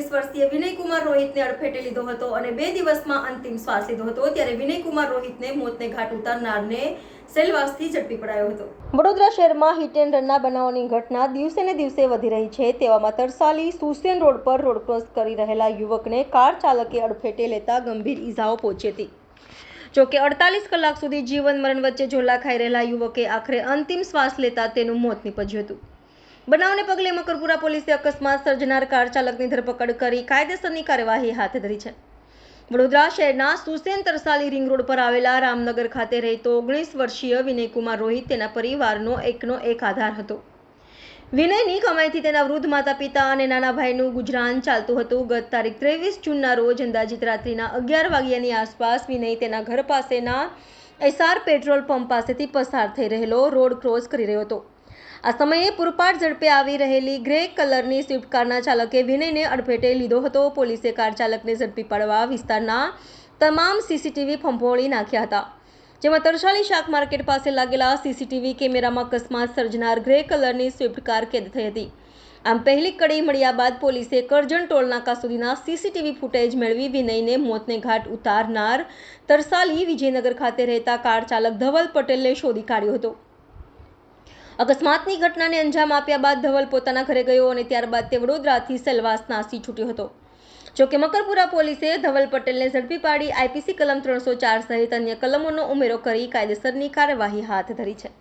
19 વર્ષીય વિનયકુમાર રોહિતને અડફેટે લીધો હતો અને 2 દિવસમાં અંતિમ શ્વાસ લીધો હતો। ત્યારે વિનયકુમાર રોહિતને મોતને ઘાટ ઉતારનારને સેલવાસથી ઝડપી પડાયો હતો। વડોદરા શહેરમાં હિટ એન્ડ રનના બનાવોની ઘટના દિવસે ને દિવસે વધી રહી છે। તેવામાં તરસાલી સુસેન રોડ પર રોડ ક્રોસ કરી રહેલા યુવકને કાર ચાલકે અડફેટે લેતા ગંભીર ઈજાઓ પહોંચી હતી। જોકે 48 કલાક સુધી જીવન મરણ વચ્ચે ઝોલા ખાઈ રહેલા યુવકે આખરે અંતિમ શ્વાસ લેતા તેનું મોત નીપજ્યું હતું। બનાવને પગલે મકરપુરા પોલીસે અકસ્માત સર્જનાર કાર ચાલકની ધરપકડ કરી કાયદેસરની કાર્યવાહી હાથ ધરી છે। વડોદરા શહેરના સુસેન તરસાલી રિંગ રોડ પર આવેલા રામનગર ખાતે રહેતો 19 વર્ષીય વિનયકુમાર રોહિત તેના પરિવારનો એકનો એક આધાર હતો। વિનયની કમાઈથી તેના વૃદ્ધ માતા પિતા અને નાના ભાઈનું ગુજરાન ચાલતું હતું। ગત તારીખ 23 જૂનના રોજ અંદાજિત રાત્રિના 11 વાગ્યાની આસપાસ વિનય તેના ઘર પાસેના એસઆર પેટ્રોલ પંપ પાસેથી પસાર થઈ રહેલો રોડ ક્રોસ કરી રહ્યો હતો। આ સમયે પૂરપાટ ઝડપે આવી રહેલી ગ્રે કલરની સ્વિફ્ટ કારના ચાલકે વિનયને અડફેટે લીધો હતો। પોલીસે કાર ચાલકને ઝડપી પાડવા વિસ્તારના તમામ સીસીટીવી ખંભોળી નાખ્યા હતા, જેમાં તરસાલી શાક માર્કેટ પાસે લાગેલા સીસીટીવી કેમેરામાં અકસ્માત સર્જનાર ગ્રે કલરની સ્વિફ્ટ કાર કેદ થઈ હતી। આમ પહેલી કડી મળ્યા બાદ પોલીસે કરજણ ટોલનાકા સુધીના સીસીટીવી ફૂટેજ મેળવી વિનયને મોતને ઘાટ ઉતારનાર તરસાલી વિજયનગર ખાતે રહેતા કાર ચાલક ધવલ પટેલને શોધી કાઢ્યો હતો। અકસ્માતની ઘટનાને અંજામ આપ્યા બાદ ધવલ પોતાના ઘરે ગયો અને ત્યારબાદ તે વડોદરાથી સેલવાસ નાસી છૂટ્યો હતો। જોકે મકરપુરા પોલીસે ધવલ પટેલને ઝડપી પાડી આઈપીસી કલમ 304 સહિત અન્ય કલમોનો ઉમેરો કરી કાયદેસરની કાર્યવાહી હાથ ધરી છે।